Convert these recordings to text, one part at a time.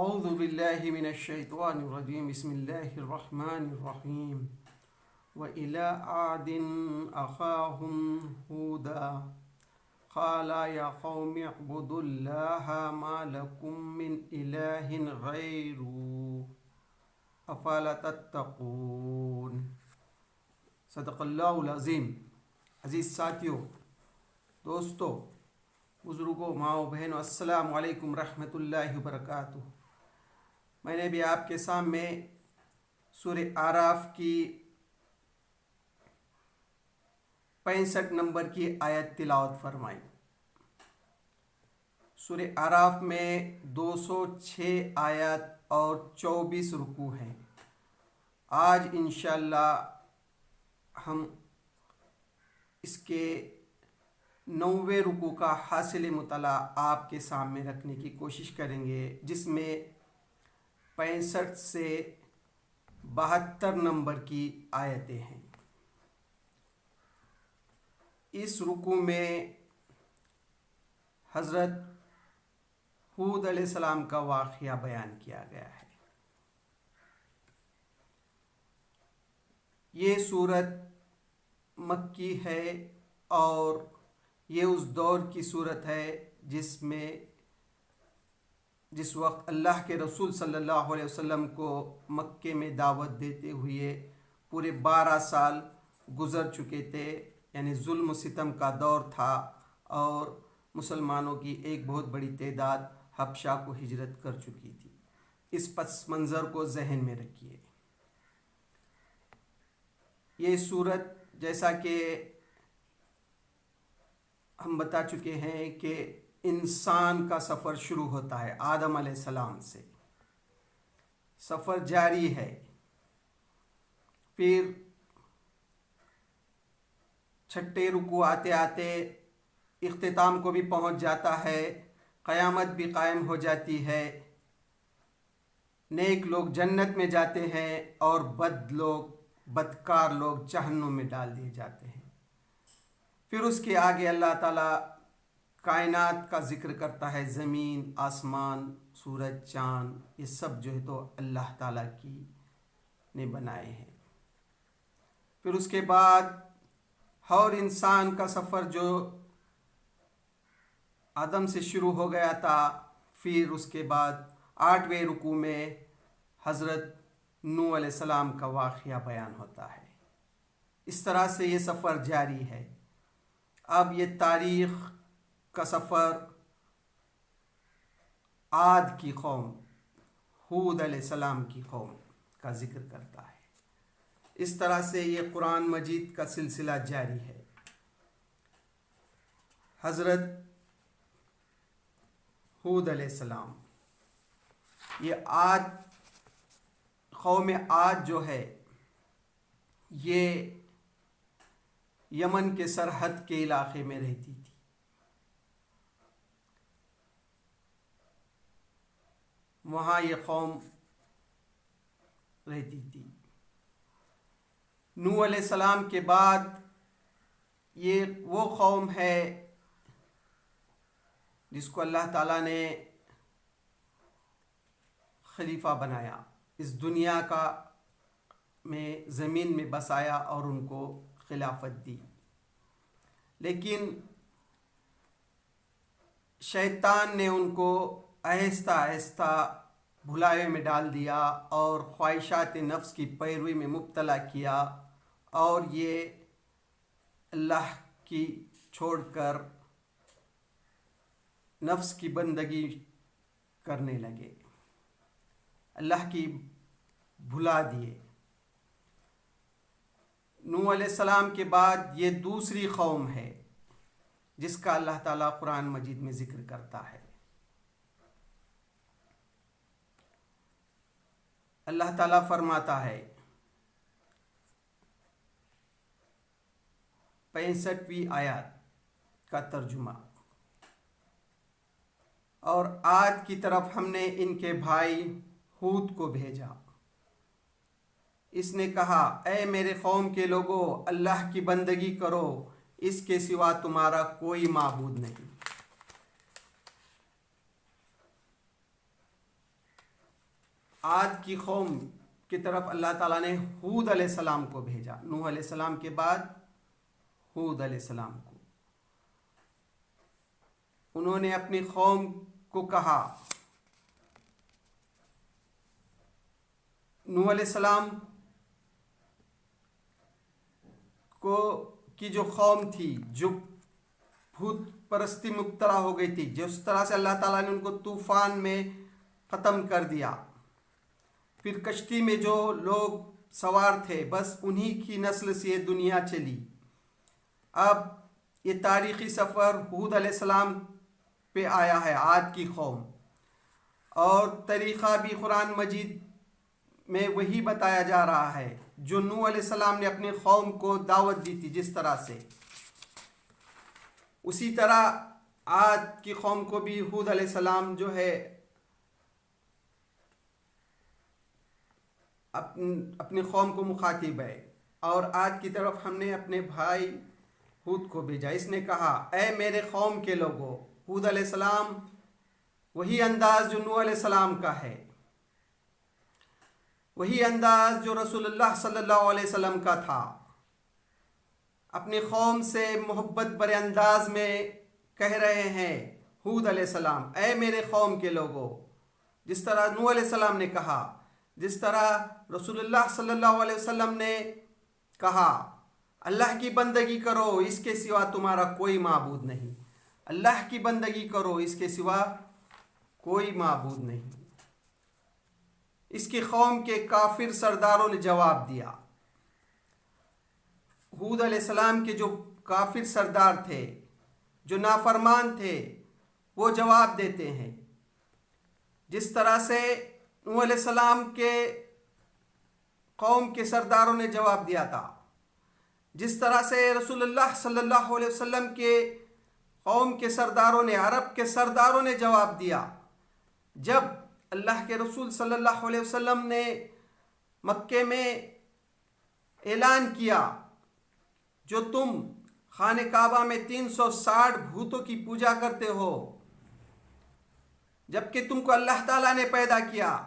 اعوذ باللہ من الشیطان الرجیم بسم اللہ الرحمن الرحیم وَإِلَىٰ عَادٍ أَخَاهُمْ هُودًا قَالَ يَا قَوْمِ اعْبُدُوا اللَّهَ مَا لَكُم مِّنْ إِلَٰهٍ غَيْرُهُ أَفَلَا تَتَّقُونَ۔ صدق اللہ العظیم۔ عزیز ساتھیوں، دوستو، بزرگوں، ماؤں، بہنوں، السلام علیکم رحمۃ اللہ وبرکاتہ۔ میں نے بھی آپ کے سامنے سورہ اعراف کی 65 نمبر کی آیت تلاوت فرمائی۔ سورہ اعراف میں 206 آیت اور 24 رکوع ہیں۔ آج انشاءاللہ ہم اس کے 9ویں رکوع کا حاصل مطالعہ آپ کے سامنے رکھنے کی کوشش کریں گے، جس میں 65 سے 72 نمبر کی آیتیں ہیں۔ اس رکوع میں حضرت ہود علیہ السلام کا واقعہ بیان کیا گیا ہے۔ یہ سورت مکی ہے اور یہ اس دور کی صورت ہے جس وقت اللہ کے رسول صلی اللہ علیہ وسلم کو مکے میں دعوت دیتے ہوئے پورے 12 سال گزر چکے تھے، یعنی ظلم و ستم کا دور تھا، اور مسلمانوں کی ایک بہت بڑی تعداد حبشہ کو ہجرت کر چکی تھی۔ اس پس منظر کو ذہن میں رکھیے۔ یہ سورت، جیسا کہ ہم بتا چکے ہیں کہ انسان کا سفر شروع ہوتا ہے آدم علیہ السلام سے، سفر جاری ہے، پھر 6 رکوع آتے آتے اختتام کو بھی پہنچ جاتا ہے، قیامت بھی قائم ہو جاتی ہے، نیک لوگ جنت میں جاتے ہیں اور بدکار لوگ جہنم میں ڈال دیے جاتے ہیں۔ پھر اس کے آگے اللہ تعالیٰ کائنات کا ذکر کرتا ہے، زمین، آسمان، سورج، چاند، یہ سب جو ہے تو اللہ تعالیٰ کی نے بنائے ہیں۔ پھر اس کے بعد اور انسان کا سفر جو آدم سے شروع ہو گیا تھا، پھر اس کے بعد 8ویں رکوع میں حضرت نوح علیہ السلام کا واقعہ بیان ہوتا ہے۔ اس طرح سے یہ سفر جاری ہے۔ اب یہ تاریخ کا سفر عاد کی قوم، ہود علیہ السلام کی قوم کا ذکر کرتا ہے۔ اس طرح سے یہ قرآن مجید کا سلسلہ جاری ہے۔ حضرت ہود علیہ السلام، یہ قوم عاد جو ہے، یہ یمن کے سرحد کے علاقے میں رہتی تھی۔ وہاں یہ قوم رہتی تھی۔ نوح علیہ السلام کے بعد یہ وہ قوم ہے جس کو اللہ تعالیٰ نے خلیفہ بنایا، اس دنیا میں زمین میں بسایا اور ان کو خلافت دی، لیکن شیطان نے ان کو آہستہ آہستہ بھلائے میں ڈال دیا اور خواہشات نفس کی پیروی میں مبتلا کیا، اور یہ اللہ کی چھوڑ کر نفس کی بندگی کرنے لگے، اللہ کی بھلا دیے۔ نوح علیہ السلام کے بعد یہ دوسری قوم ہے جس کا اللہ تعالیٰ قرآن مجید میں ذکر کرتا ہے۔ اللہ تعالیٰ فرماتا ہے 65ویں آیات کا ترجمہ، اور عاد کی طرف ہم نے ان کے بھائی ہود کو بھیجا۔ اس نے کہا، اے میرے قوم کے لوگو، اللہ کی بندگی کرو، اس کے سوا تمہارا کوئی معبود نہیں۔ عاد کی قوم کی طرف اللہ تعالیٰ نے ہود علیہ السلام کو بھیجا. نوح علیہ السلام کے بعد ہود علیہ السلام کو. انہوں نے اپنی قوم کو کہا، نوح علیہ السلام کی جو قوم تھی، جو بت پرستی مبتلا ہو گئی تھی، جس طرح سے اللہ تعالیٰ نے ان کو طوفان میں ختم کر دیا. پھر کشتی میں جو لوگ سوار تھے، بس انہی کی نسل سے یہ دنیا چلی. اب یہ تاریخی سفر ہود علیہ السلام پہ آیا ہے، عاد کی قوم. اور طریقہ بھی قرآن مجید میں وہی بتایا جا رہا ہے جو نوح علیہ السلام نے اپنی قوم کو دعوت دی تھی. جس طرح سے اسی طرح عاد کی قوم کو بھی ہود علیہ السلام جو ہے اپنی قوم کو مخاطب ہے. اور عاد کی طرف ہم نے اپنے بھائی ہود کو بھیجا. اس نے کہا، اے میرے قوم کے لوگوں. ہود علیہ السلام وہی انداز جو نوح علیہ السلام کا ہے، وہی انداز جو رسول اللہ صلی اللہ علیہ وسلم کا تھا. اپنی قوم سے محبت برے انداز میں کہہ رہے ہیں ہود علیہ السلام، اے میرے قوم کے لوگوں. جس طرح نوح علیہ السلام نے کہا، جس طرح رسول اللہ صلی اللہ علیہ وسلم نے کہا، اللہ کی بندگی کرو، اس کے سوا تمہارا کوئی معبود نہیں. اللہ کی بندگی کرو، اس کے سوا کوئی معبود نہیں. اس کی قوم کے کافر سرداروں نے جواب دیا. ہود علیہ السلام کے جو کافر سردار تھے، جو نافرمان تھے، وہ جواب دیتے ہیں جس طرح سے نوح علیہ السلام کے قوم کے سرداروں نے جواب دیا تھا، جس طرح سے رسول اللہ صلی اللہ علیہ وسلم کے قوم کے سرداروں نے، عرب کے سرداروں نے جواب دیا. جب اللہ کے رسول صلی اللہ علیہ وسلم نے مکے میں اعلان کیا، جو تم خانہ کعبہ میں 360 بھوتوں کی پوجا کرتے ہو، جبکہ تم کو اللہ تعالیٰ نے پیدا کیا،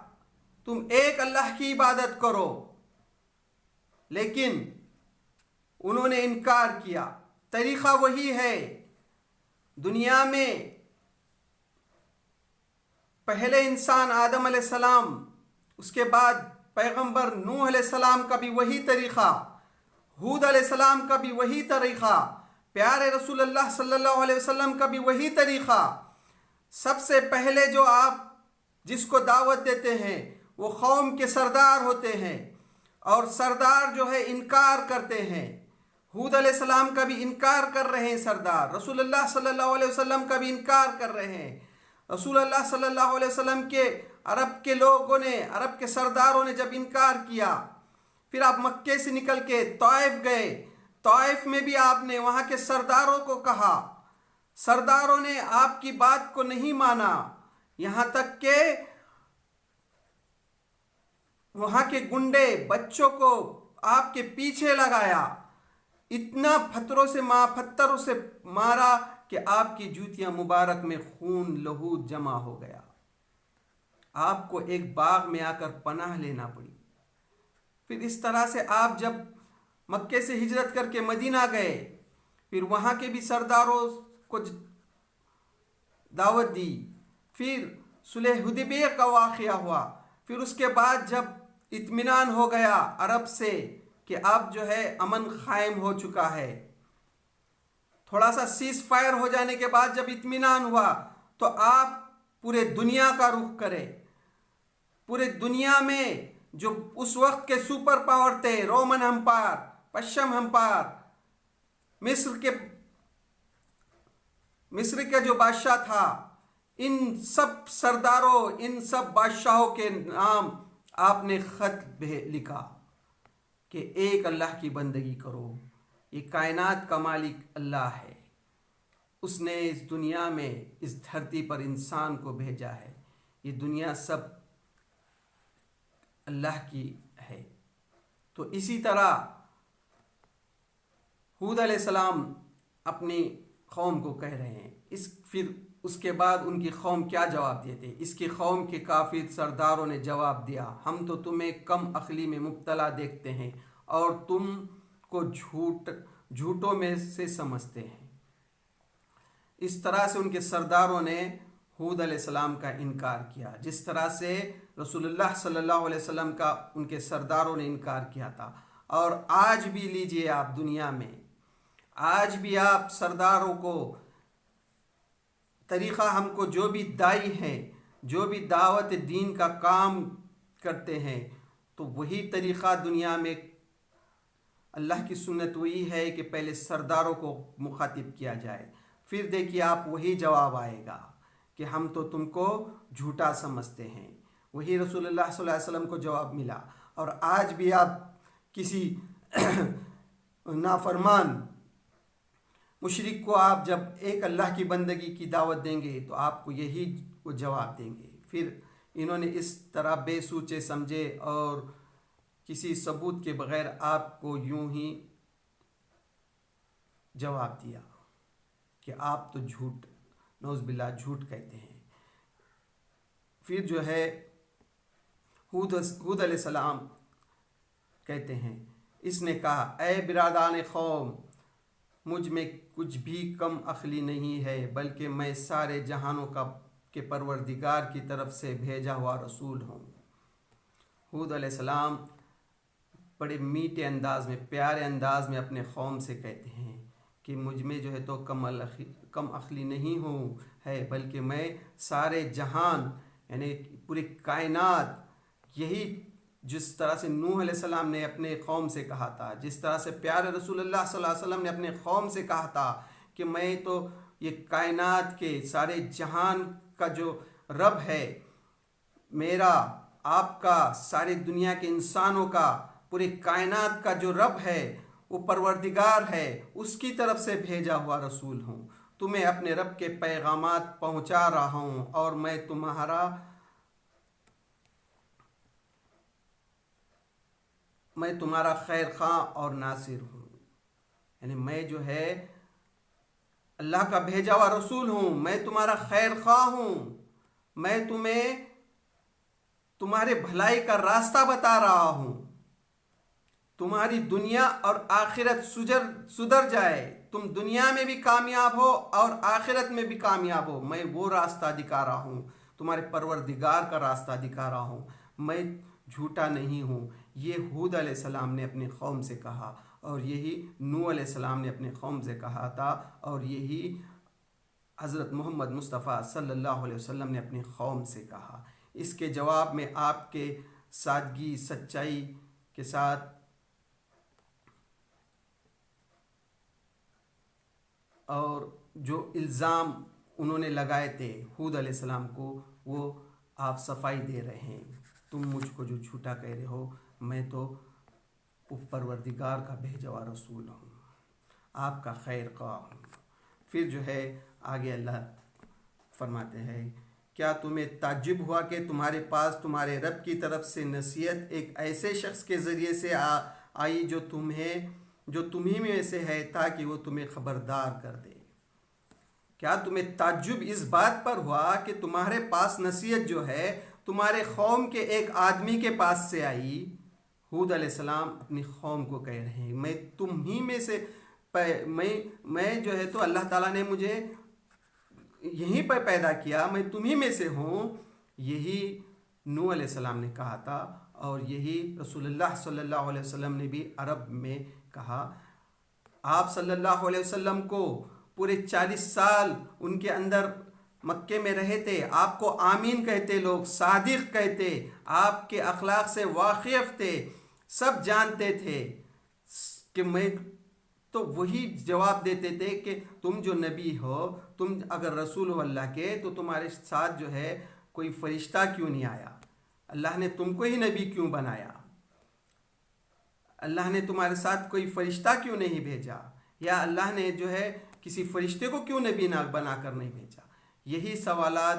تم ایک اللہ کی عبادت کرو. لیکن انہوں نے انکار کیا. طریقہ وہی ہے. دنیا میں پہلے انسان آدم علیہ السلام، اس کے بعد پیغمبر نوح علیہ السلام کا بھی وہی طریقہ، ہود علیہ السلام کا بھی وہی طریقہ، پیارے رسول اللہ صلی اللہ علیہ وسلم کا بھی وہی طریقہ. سب سے پہلے جو آپ جس کو دعوت دیتے ہیں وہ قوم کے سردار ہوتے ہیں، اور سردار جو ہے انکار کرتے ہیں. ہود علیہ السلام کا بھی انکار کر رہے ہیں سردار، رسول اللہ صلی اللہ علیہ وسلم کا بھی انکار کر رہے ہیں. رسول اللہ صلی اللہ علیہ وسلم کے عرب کے لوگوں نے، عرب کے سرداروں نے جب انکار کیا، پھر آپ مکے سے نکل کے طائف گئے. طائف میں بھی آپ نے وہاں کے سرداروں کو کہا، سرداروں نے آپ کی بات کو نہیں مانا، یہاں تک کہ وہاں کے گنڈے بچوں کو آپ کے پیچھے لگایا، اتنا پتھروں سے مارا کہ آپ کی جوتیاں مبارک میں خون لہو جمع ہو گیا. آپ کو ایک باغ میں آ کر پناہ لینا پڑی. پھر اس طرح سے آپ جب مکے سے ہجرت کر کے مدینہ گئے، پھر وہاں کے بھی سرداروں کو دعوت دی. پھر صلح حدیبیہ کا واقعہ ہوا. پھر اس کے بعد جب اطمینان ہو گیا عرب سے کہ اب جو ہے امن قائم ہو چکا ہے، تھوڑا سا سیز فائر ہو جانے کے بعد جب اطمینان ہوا، تو آپ پورے دنیا کا رخ کرے. پورے دنیا میں جو اس وقت کے سپر پاور تھے، رومن ہمپائر، پشچم ہمپائر، مصر کا جو بادشاہ تھا، ان سب سرداروں، ان سب بادشاہوں کے نام آپ نے خط لکھا کہ ایک اللہ کی بندگی کرو. یہ کائنات کا مالک اللہ ہے، اس نے اس دنیا میں، اس دھرتی پر انسان کو بھیجا ہے. یہ دنیا سب اللہ کی ہے. تو اسی طرح ہود علیہ السلام اپنی قوم کو کہہ رہے ہیں. پھر اس کے بعد ان کی قوم کیا جواب دیتے؟ اس کی قوم کے کافر سرداروں نے جواب دیا، ہم تو تمہیں کم عقلی میں مبتلا دیکھتے ہیں اور تم کو جھوٹوں میں سے سمجھتے ہیں۔ اس طرح سے ان کے سرداروں نے ہود علیہ السلام کا انکار کیا، جس طرح سے رسول اللہ صلی اللہ علیہ وسلم کا ان کے سرداروں نے انکار کیا تھا۔ اور آج بھی لیجئے آپ دنیا میں، آج بھی آپ سرداروں کو طریقہ، ہم کو جو بھی دائی ہیں، جو بھی دعوت دین کا کام کرتے ہیں، تو وہی طریقہ دنیا میں اللہ کی سنت وہی ہے کہ پہلے سرداروں کو مخاطب کیا جائے، پھر دیکھیے آپ وہی جواب آئے گا کہ ہم تو تم کو جھوٹا سمجھتے ہیں۔ وہی رسول اللہ صلی اللہ علیہ وسلم کو جواب ملا۔ اور آج بھی آپ کسی نافرمان مشرک کو آپ جب ایک اللہ کی بندگی کی دعوت دیں گے تو آپ کو یہی وہ جواب دیں گے۔ پھر انہوں نے اس طرح بے سوچے سمجھے اور کسی ثبوت کے بغیر آپ کو یوں ہی جواب دیا کہ آپ تو جھوٹ، نعوذ باللہ، جھوٹ کہتے ہیں۔ پھر جو ہے ہود علیہ السلام کہتے ہیں، اس نے کہا، اے برادران قوم، مجھ میں کچھ بھی کم عقلی نہیں ہے، بلکہ میں سارے جہانوں کے پروردگار کی طرف سے بھیجا ہوا رسول ہوں۔ ہود علیہ السلام بڑے میٹھے انداز میں، پیارے انداز میں اپنے قوم سے کہتے ہیں کہ مجھ میں جو ہے تو کم عقلی نہیں ہوں ہے، بلکہ میں سارے جہان یعنی پوری کائنات، یہی جس طرح سے نوح علیہ السلام نے اپنے قوم سے کہا تھا، جس طرح سے پیارے رسول اللہ صلی اللہ علیہ وسلم نے اپنے قوم سے کہا تھا کہ میں تو یہ کائنات کے سارے جہان کا جو رب ہے، میرا، آپ کا، ساری دنیا کے انسانوں کا، پوری کائنات کا جو رب ہے، وہ پروردگار ہے، اس کی طرف سے بھیجا ہوا رسول ہوں، تمہیں اپنے رب کے پیغامات پہنچا رہا ہوں، اور میں تمہارا خیر خواہ اور ناصر ہوں۔ یعنی میں جو ہے اللہ کا بھیجا ہوا رسول ہوں، میں تمہارا خیر خواہ ہوں، میں تمہیں تمہارے بھلائی کا راستہ بتا رہا ہوں، تمہاری دنیا اور آخرت سدھر جائے، تم دنیا میں بھی کامیاب ہو اور آخرت میں بھی کامیاب ہو، میں وہ راستہ دکھا رہا ہوں، تمہارے پروردگار کا راستہ دکھا رہا ہوں، میں جھوٹا نہیں ہوں۔ یہ ہود علیہ السلام نے اپنی قوم سے کہا، اور یہی نوح علیہ السلام نے اپنی قوم سے کہا تھا، اور یہی حضرت محمد مصطفیٰ صلی اللہ علیہ وسلم نے اپنی قوم سے کہا۔ اس کے جواب میں آپ کے سادگی، سچائی کے ساتھ اور جو الزام انہوں نے لگائے تھے ہود علیہ السلام کو، وہ آپ صفائی دے رہے ہیں، تم مجھ کو جو جھوٹا کہہ رہے ہو، میں تو پروردگار کا بھیجا ہوا رسول ہوں، آپ کا خیر خواہ ہوں۔ پھر جو ہے آگے اللہ فرماتے ہیں، کیا تمہیں تعجب ہوا کہ تمہارے پاس تمہارے رب کی طرف سے نصیحت ایک ایسے شخص کے ذریعے سے آئی جو تمہیں میں سے ہے، تاکہ وہ تمہیں خبردار کر دے؟ کیا تمہیں تعجب اس بات پر ہوا کہ تمہارے پاس نصیحت جو ہے تمہارے قوم کے ایک آدمی کے پاس سے آئی؟ ہود علیہ السلام اپنی قوم کو کہہ رہے ہیں، میں تم ہی میں سے، میں جو ہے تو اللہ تعالیٰ نے مجھے یہیں پر پیدا کیا، میں تمہیں میں سے ہوں۔ یہی نوح علیہ السلام نے کہا تھا، اور یہی رسول اللہ صلی اللہ علیہ وسلم نے بھی عرب میں کہا۔ آپ صلی اللہ علیہ وسلم کو پورے 40 سال ان کے اندر مکے میں رہے تھے، آپ کو آمین کہتے، لوگ صادق کہتے، آپ کے اخلاق سے واقف تھے، سب جانتے تھے کہ میں تو وہی جواب دیتے تھے کہ تم جو نبی ہو، تم اگر رسول ہو اللہ کے، تو تمہارے ساتھ جو ہے کوئی فرشتہ کیوں نہیں آیا؟ اللہ نے تم کو ہی نبی کیوں بنایا؟ اللہ نے تمہارے ساتھ کوئی فرشتہ کیوں نہیں بھیجا؟ یا اللہ نے جو ہے کسی فرشتے کو کیوں نبی نہ بنا کر نہیں بھیجا؟ یہی سوالات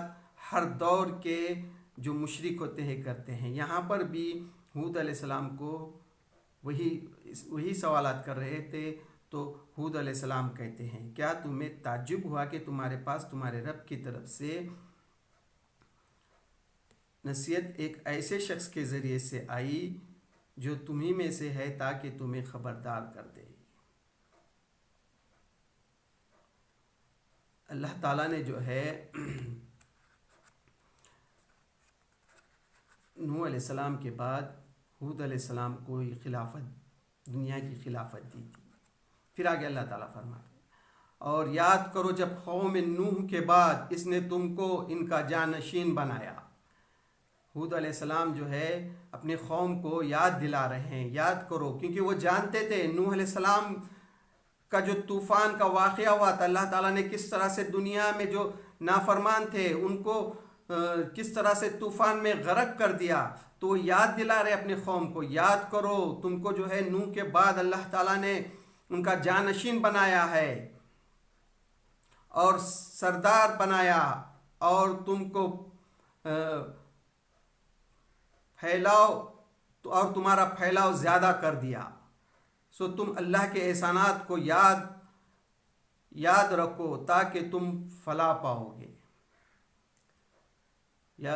ہر دور کے جو مشرک ہوتے ہیں کرتے ہیں۔ یہاں پر بھی ہود علیہ السلام کو وہی سوالات کر رہے تھے تو ہود علیہ السلام کہتے ہیں کیا تمہیں تعجب ہوا کہ تمہارے پاس تمہارے رب کی طرف سے نصیحت ایک ایسے شخص کے ذریعے سے آئی جو تمہیں میں سے ہے تاکہ تمہیں خبردار کر دے۔ اللہ تعالیٰ نے جو ہے نوح علیہ السلام کے بعد ہود علیہ السلام کو خلافت، دنیا کی خلافت دی تھی۔ پھر آگے اللہ تعالیٰ فرماتے ہیں اور یاد کرو جب قوم نوح کے بعد اس نے تم کو ان کا جانشین بنایا۔ ہود علیہ السلام جو ہے اپنی قوم کو یاد دلا رہے ہیں، یاد کرو، کیونکہ وہ جانتے تھے نوح علیہ السلام کا جو طوفان کا واقعہ ہوا تھا، اللہ تعالیٰ نے کس طرح سے دنیا میں جو نافرمان تھے ان کو کس طرح سے طوفان میں غرق کر دیا، تو یاد دلا رہے اپنی قوم کو، یاد کرو تم کو جو ہے نوح کے بعد اللہ تعالیٰ نے ان کا جانشین بنایا ہے اور سردار بنایا اور تم کو پھیلاؤ اور تمہارا پھیلاؤ زیادہ کر دیا۔ سو تم اللہ کے احسانات کو یاد رکھو تاکہ تم فلاح پاؤ گے۔ یا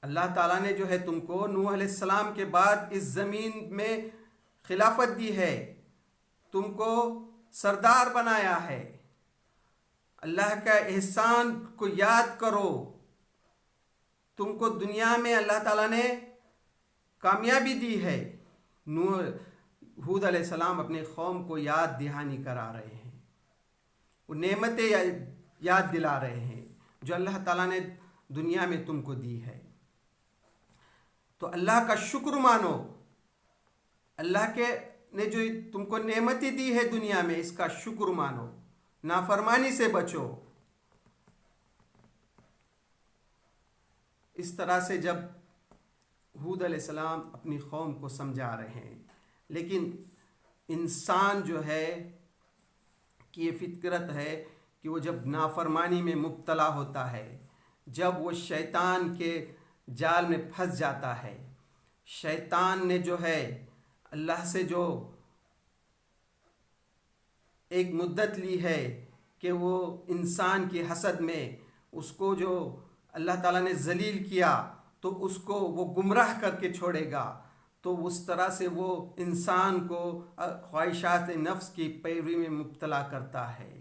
اللہ تعالیٰ نے جو ہے تم کو نوح علیہ السلام کے بعد اس زمین میں خلافت دی ہے، تم کو سردار بنایا ہے۔ اللہ کا احسان کو یاد کرو، تم کو دنیا میں اللہ تعالیٰ نے کامیابی دی ہے۔ ہود علیہ السلام اپنے قوم کو یاد دہانی کرا رہے ہیں، وہ نعمتیں یاد دلا رہے ہیں جو اللہ تعالیٰ نے دنیا میں تم کو دی ہے۔ تو اللہ کا شکر مانو، اللہ کے نے جو تم کو نعمتیں دی ہے دنیا میں اس کا شکر مانو، نافرمانی سے بچو۔ اس طرح سے جب ہود علیہ السلام اپنی قوم کو سمجھا رہے ہیں، لیکن انسان جو ہے کہ یہ فطرت ہے کہ وہ جب نافرمانی میں مبتلا ہوتا ہے، جب وہ شیطان کے جال میں پھنس جاتا ہے، شیطان نے جو ہے اللہ سے جو ایک مدت لی ہے کہ وہ انسان کی حسد میں اس کو جو اللہ تعالیٰ نے ذلیل کیا تو اس کو وہ گمراہ کر کے چھوڑے گا، تو اس طرح سے وہ انسان کو خواہشات نفس کی پیروی میں مبتلا کرتا ہے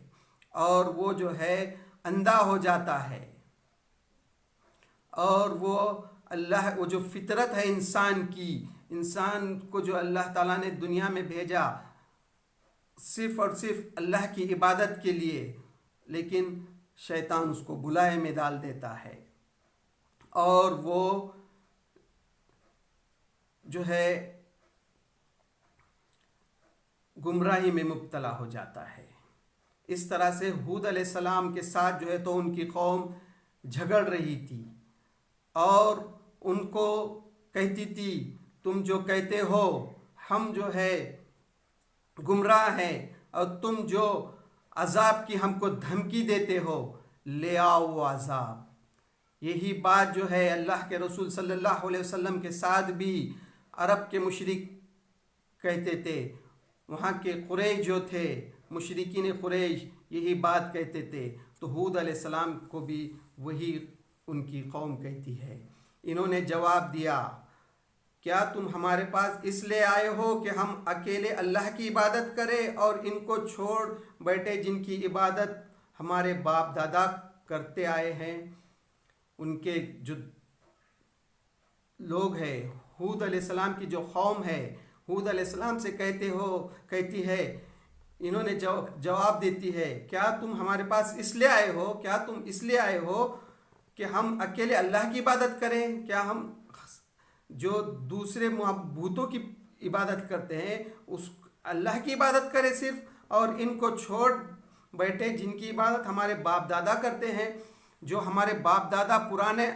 اور وہ جو ہے اندھا ہو جاتا ہے، اور وہ جو فطرت ہے انسان کی، انسان کو جو اللہ تعالیٰ نے دنیا میں بھیجا صرف اور صرف اللہ کی عبادت کے لیے، لیکن شیطان اس کو بلائے میں ڈال دیتا ہے اور وہ جو ہے گمراہی میں مبتلا ہو جاتا ہے۔ اس طرح سے ہود علیہ السلام کے ساتھ جو ہے تو ان کی قوم جھگڑ رہی تھی اور ان کو کہتی تھی تم جو کہتے ہو ہم جو ہے گمراہ ہیں اور تم جو عذاب کی ہم کو دھمکی دیتے ہو لے آؤ وہ عذاب۔ یہی بات جو ہے اللہ کے رسول صلی اللہ علیہ وسلم کے ساتھ بھی عرب کے مشرک کہتے تھے، وہاں کے قریش جو تھے مشرکین قریش یہی بات کہتے تھے، تو ہود علیہ السلام کو بھی وہی ان کی قوم کہتی ہے۔ انہوں نے جواب دیا کیا تم ہمارے پاس اس لیے آئے ہو کہ ہم اکیلے اللہ کی عبادت کریں اور ان کو چھوڑ بیٹھے جن کی عبادت ہمارے باپ دادا کرتے آئے ہیں؟ ان کے جو لوگ ہیں، ہود علیہ السلام کی جو قوم ہے، ہود علیہ السلام سے کہتی ہے، انہوں نے جواب دیتی ہے کیا تم ہمارے پاس اس لیے آئے ہو، کیا تم اس لیے آئے ہو کہ ہم اکیلے اللہ کی عبادت کریں؟ کیا ہم جو دوسرے بتوں کی عبادت کرتے ہیں اس اللہ کی عبادت کریں صرف، اور ان کو چھوڑ بیٹھے جن کی عبادت ہمارے باپ دادا کرتے ہیں، جو ہمارے باپ دادا پرانے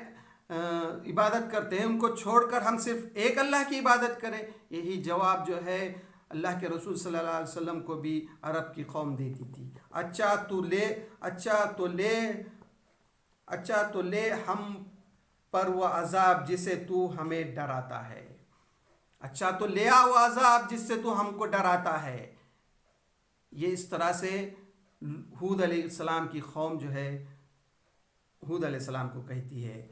عبادت کرتے ہیں ان کو چھوڑ کر ہم صرف ایک اللہ کی عبادت کریں؟ یہی جواب جو ہے اللہ کے رسول صلی اللہ علیہ وسلم کو بھی عرب کی قوم دیتی تھی۔ اچھا تو لے ہم پر وہ عذاب جسے تو ہمیں ڈراتا ہے، اچھا تو لے آ وہ عذاب جس سے تو ہم کو ڈراتا ہے۔ یہ اس طرح سے ہود علیہ السلام کی قوم جو ہے ہود علیہ السلام کو کہتی ہے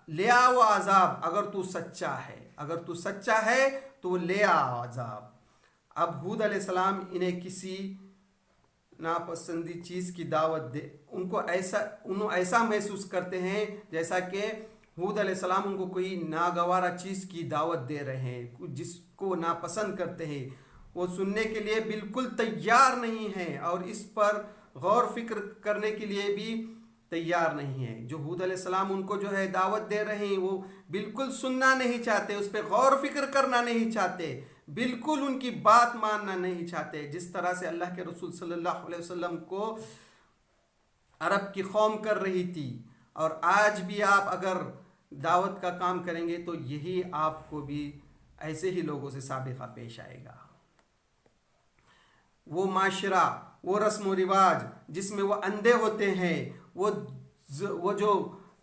لے آؤ عذاب، اگر تو سچا ہے، اگر تو سچا ہے تو لے آؤ عذاب۔ اب ہود علیہ السلام انہیں کسی ناپسندی چیز کی دعوت دے، انہوں ایسا محسوس کرتے ہیں جیسا کہ ہود علیہ السلام ان کو کوئی ناگوارہ چیز کی دعوت دے رہے ہیں، جس کو ناپسند کرتے ہیں۔ وہ سننے کے لیے بالکل تیار نہیں ہیں اور اس پر غور فکر کرنے کے لیے بھی تیار نہیں ہیں۔ جو ہود علیہ السلام ان کو جو ہے دعوت دے رہے ہیں وہ بالکل سننا نہیں چاہتے، اس پہ غور فکر کرنا نہیں چاہتے، بالکل ان کی بات ماننا نہیں چاہتے۔ جس طرح سے اللہ کے رسول صلی اللہ علیہ وسلم کو عرب کی قوم کر رہی تھی، اور آج بھی آپ اگر دعوت کا کام کریں گے تو یہی آپ کو بھی ایسے ہی لوگوں سے سابقہ پیش آئے گا۔ وہ معاشرہ، وہ رسم و رواج جس میں وہ اندھے ہوتے ہیں، وہ جو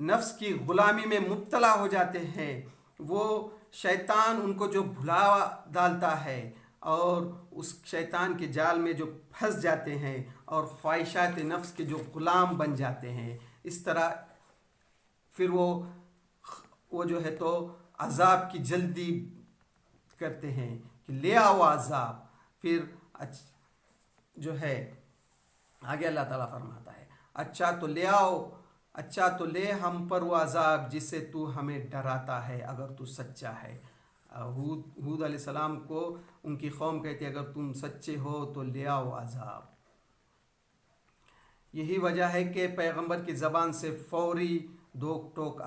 نفس کی غلامی میں مبتلا ہو جاتے ہیں، وہ شیطان ان کو جو بھلا ڈالتا ہے اور اس شیطان کے جال میں جو پھنس جاتے ہیں اور خواہشات نفس کے جو غلام بن جاتے ہیں، اس طرح پھر وہ جو ہے تو عذاب کی جلدی کرتے ہیں کہ لے آؤ عذاب۔ پھر جو ہے آگے اللہ تعالیٰ فرماتا ہے اچھا تو لے آؤ، اچھا تو لے ہم پر وہ عذاب جس سے تو ہمیں ڈراتا ہے اگر تو سچا ہے۔ ہود علیہ السلام کو ان کی قوم کہتی ہے اگر تم سچے ہو تو لے آؤ عذاب۔ یہی وجہ ہے کہ پیغمبر کی زبان سے فوری دوک ٹوک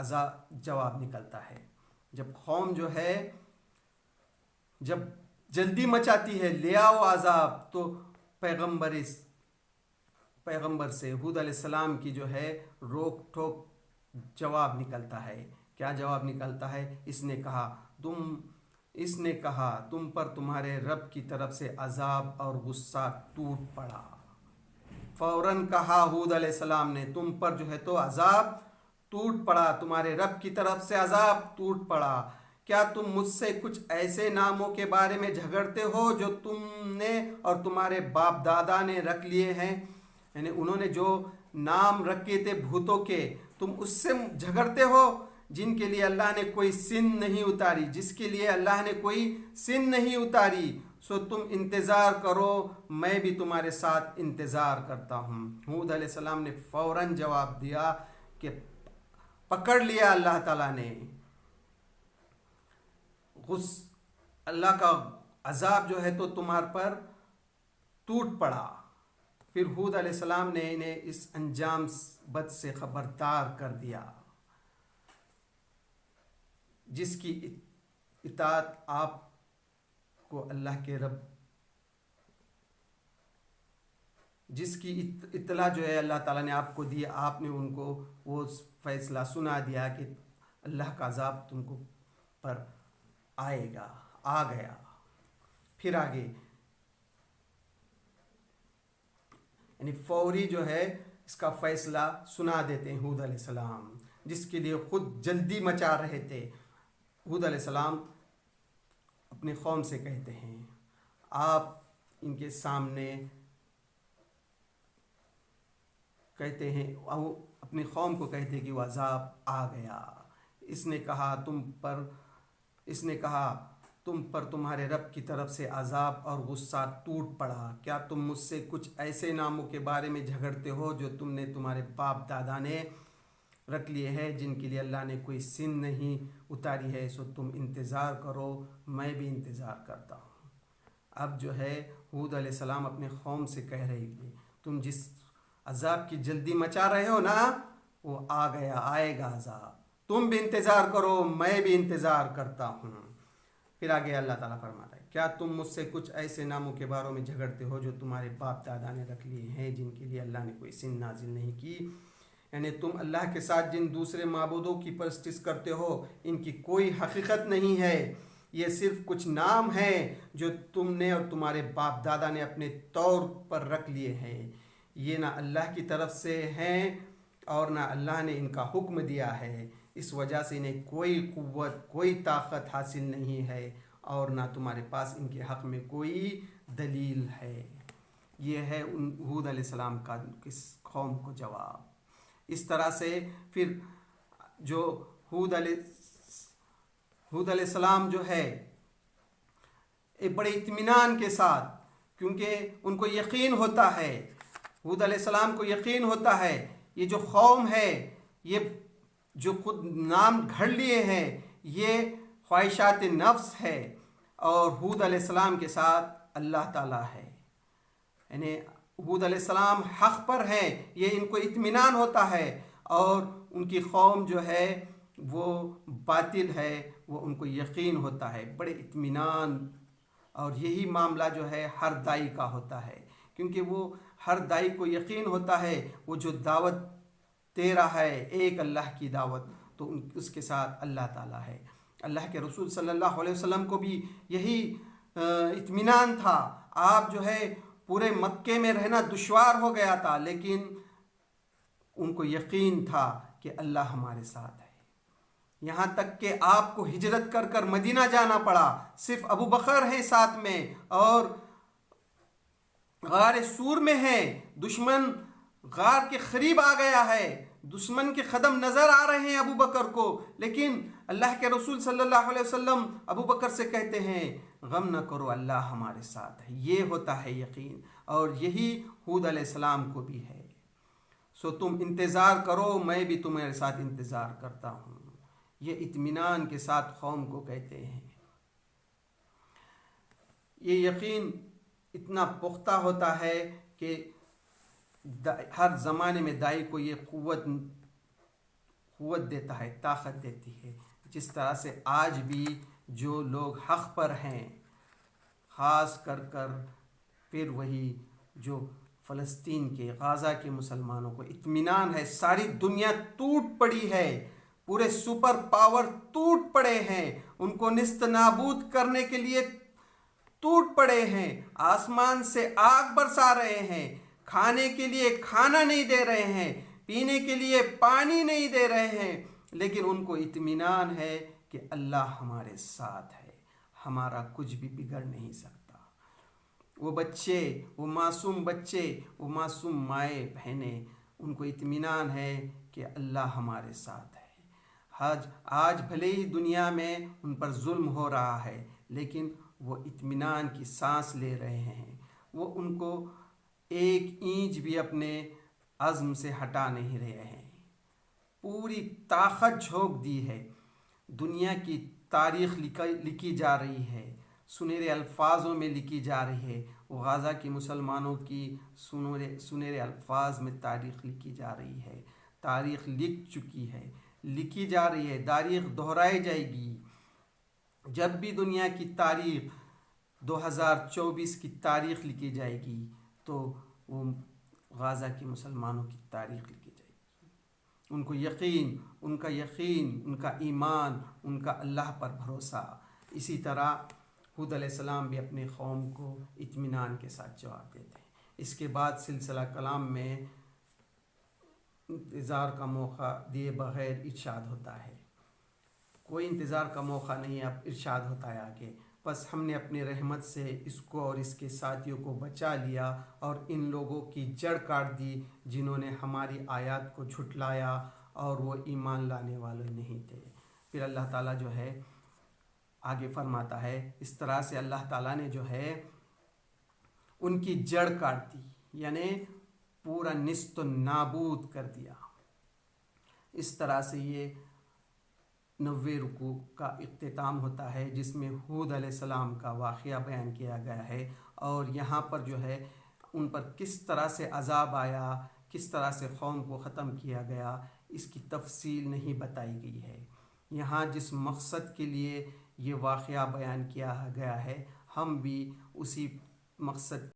جواب نکلتا ہے۔ جب قوم جو ہے جب جلدی مچاتی ہے لے آؤ عذاب، تو پیغمبر سے ہود علیہ السلام کی جو ہے روک ٹوک جواب نکلتا ہے۔ کیا جواب نکلتا ہے؟ اس نے کہا تم پر تمہارے رب کی طرف سے عذاب اور غصہ ٹوٹ پڑا۔ فوراً کہا ہود علیہ السلام نے تم پر جو ہے تو عذاب ٹوٹ پڑا، تمہارے رب کی طرف سے عذاب ٹوٹ پڑا۔ کیا تم مجھ سے کچھ ایسے ناموں کے بارے میں جھگڑتے ہو جو تم نے اور تمہارے باپ دادا نے رکھ لیے ہیں؟ یعنی انہوں نے جو نام رکھے تھے بھوتوں کے، تم اس سے جھگڑتے ہو جن کے لیے اللہ نے کوئی سن نہیں اتاری، جس کے لیے اللہ نے کوئی سن نہیں اتاری۔ سو تم انتظار کرو، میں بھی تمہارے ساتھ انتظار کرتا ہوں۔ ہود علیہ السلام نے فوراً جواب دیا کہ پکڑ لیا اللہ تعالیٰ نے، اللہ کا عذاب جو ہے تو تمہار پر ٹوٹ پڑا۔ پھر ہود علیہ السلام نے انہیں اس انجام بد سے خبردار کر دیا۔ جس کی اطاعت آپ کو اللہ کے رب، جس کی اطلاع جو ہے اللہ تعالیٰ نے آپ کو دی، آپ نے ان کو وہ فیصلہ سنا دیا کہ اللہ کا عذاب تم کو پر آئے گا، آ گیا۔ پھر آگے یعنی فوری جو ہے اس کا فیصلہ سنا دیتے ہیں ہود علیہ السلام، جس کے لیے خود جلدی مچا رہے تھے۔ ہود علیہ السلام اپنی قوم سے کہتے ہیں، آپ ان کے سامنے کہتے ہیں، اپنی قوم کو کہتے ہیں کہ وہ عذاب آ گیا۔ اس نے کہا تم پر تمہارے رب کی طرف سے عذاب اور غصہ ٹوٹ پڑا۔ کیا تم مجھ سے کچھ ایسے ناموں کے بارے میں جھگڑتے ہو جو تم نے تمہارے باپ دادا نے رکھ لیے ہیں، جن کے لیے اللہ نے کوئی سن نہیں اتاری ہے؟ سو تم انتظار کرو، میں بھی انتظار کرتا ہوں۔ اب جو ہے ہود علیہ السلام اپنے قوم سے کہہ رہے ہیں تم جس عذاب کی جلدی مچا رہے ہو نا، وہ آ گیا، آئے گا عذاب، تم بھی انتظار کرو، میں بھی انتظار کرتا ہوں۔ پھر آگے اللہ تعالیٰ فرماتا ہے، کیا تم مجھ سے کچھ ایسے ناموں کے بارے میں جھگڑتے ہو جو تمہارے باپ دادا نے رکھ لیے ہیں، جن کے لیے اللہ نے کوئی سن نازل نہیں کی؟ یعنی تم اللہ کے ساتھ جن دوسرے معبودوں کی پرستش کرتے ہو، ان کی کوئی حقیقت نہیں ہے، یہ صرف کچھ نام ہیں جو تم نے اور تمہارے باپ دادا نے اپنے طور پر رکھ لیے ہیں۔ یہ نہ اللہ کی طرف سے ہیں اور نہ اللہ نے ان کا حکم دیا ہے، اس وجہ سے انہیں کوئی قوت، کوئی طاقت حاصل نہیں ہے اور نہ تمہارے پاس ان کے حق میں کوئی دلیل ہے۔ یہ ہے ان ہود علیہ السلام کا کس قوم کو جواب۔ اس طرح سے پھر جو ہود علیہ السلام جو ہے ایک بڑے اطمینان کے ساتھ، کیونکہ ان کو یقین ہوتا ہے، ہود علیہ السلام کو یقین ہوتا ہے یہ جو قوم ہے، یہ جو خود نام گھڑ لیے ہیں، یہ خواہشات نفس ہے، اور ہود علیہ السلام کے ساتھ اللہ تعالیٰ ہے، یعنی ہود علیہ السلام حق پر ہیں، یہ ان کو اطمینان ہوتا ہے، اور ان کی قوم جو ہے وہ باطل ہے، وہ ان کو یقین ہوتا ہے، بڑے اطمینان۔ اور یہی معاملہ جو ہے ہر دائی کا ہوتا ہے، کیونکہ وہ ہر دائی کو یقین ہوتا ہے وہ جو دعوت دے رہا ہے ایک اللہ کی دعوت، تو اس کے ساتھ اللہ تعالیٰ ہے۔ اللہ کے رسول صلی اللہ علیہ وسلم کو بھی یہی اطمینان تھا۔ آپ جو ہے پورے مکے میں رہنا دشوار ہو گیا تھا، لیکن ان کو یقین تھا کہ اللہ ہمارے ساتھ ہے، یہاں تک کہ آپ کو ہجرت کر کر مدینہ جانا پڑا، صرف ابو بکر ہیں ساتھ میں، اور غار سور میں ہیں، دشمن غار کے قریب آ گیا ہے، دشمن کے قدم نظر آ رہے ہیں ابو بکر کو، لیکن اللہ کے رسول صلی اللہ علیہ وسلم ابو بکر سے کہتے ہیں غم نہ کرو، اللہ ہمارے ساتھ ہے۔ یہ ہوتا ہے یقین، اور یہی ہود علیہ السلام کو بھی ہے۔ سو تم انتظار کرو، میں بھی تمہارے ساتھ انتظار کرتا ہوں، یہ اطمینان کے ساتھ قوم کو کہتے ہیں۔ یہ یقین اتنا پختہ ہوتا ہے کہ ہر زمانے میں دائی کو یہ قوت دیتا ہے، طاقت دیتی ہے، جس طرح سے آج بھی جو لوگ حق پر ہیں، خاص کر پھر وہی جو فلسطین کے غزہ کے مسلمانوں کو اطمینان ہے، ساری دنیا ٹوٹ پڑی ہے، پورے سپر پاور ٹوٹ پڑے ہیں، ان کو نیست نابود کرنے کے لیے ٹوٹ پڑے ہیں، آسمان سے آگ برسا رہے ہیں، کھانے کے لیے کھانا نہیں دے رہے ہیں، پینے کے لیے پانی نہیں دے رہے ہیں، لیکن ان کو اطمینان ہے کہ اللہ ہمارے ساتھ ہے، ہمارا کچھ بھی بگڑ نہیں سکتا۔ وہ بچے، وہ معصوم بچے، وہ معصوم مائیں بہنیں، ان کو اطمینان ہے کہ اللہ ہمارے ساتھ ہے۔ آج بھلے ہی دنیا میں ان پر ظلم ہو رہا ہے، لیکن وہ اطمینان کی سانس لے رہے ہیں، وہ ان کو ایک اینچ بھی اپنے عزم سے ہٹا نہیں رہے ہیں، پوری طاقت جھونک دی ہے۔ دنیا کی تاریخ لکھی جا رہی ہے، سنہرے الفاظوں میں لکھی جا رہی ہے، وہ غزہ کے مسلمانوں کی سنہرے الفاظ میں تاریخ لکھی جا رہی ہے، تاریخ لکھ چکی ہے، لکھی جا رہی ہے، تاریخ دہرائی جائے گی۔ جب بھی دنیا کی تاریخ 2024 کی تاریخ لکھی جائے گی تو وہ غزہ کے مسلمانوں کی تاریخ لکھی جائے گی۔ ان کو یقین، ان کا ایمان، ان کا اللہ پر بھروسہ۔ اسی طرح ہود علیہ السلام بھی اپنے قوم کو اطمینان کے ساتھ جواب دیتے ہیں۔ اس کے بعد سلسلہ کلام میں انتظار کا موقع دیے بغیر ارشاد ہوتا ہے، کوئی انتظار کا موقع نہیں، اب ارشاد ہوتا ہے آگے، بس ہم نے اپنی رحمت سے اس کو اور اس کے ساتھیوں کو بچا لیا اور ان لوگوں کی جڑ کاٹ دی جنہوں نے ہماری آیات کو جھٹلایا اور وہ ایمان لانے والے نہیں تھے۔ پھر اللہ تعالیٰ جو ہے آگے فرماتا ہے، اس طرح سے اللہ تعالیٰ نے جو ہے ان کی جڑ کاٹ دی، یعنی پورا نیست و نابود کر دیا۔ اس طرح سے یہ 90 رکوع کا اختتام ہوتا ہے، جس میں ہود علیہ السلام کا واقعہ بیان کیا گیا ہے، اور یہاں پر جو ہے ان پر کس طرح سے عذاب آیا، کس طرح سے قوم کو ختم کیا گیا، اس کی تفصیل نہیں بتائی گئی ہے۔ یہاں جس مقصد کے لیے یہ واقعہ بیان کیا گیا ہے، ہم بھی اسی مقصد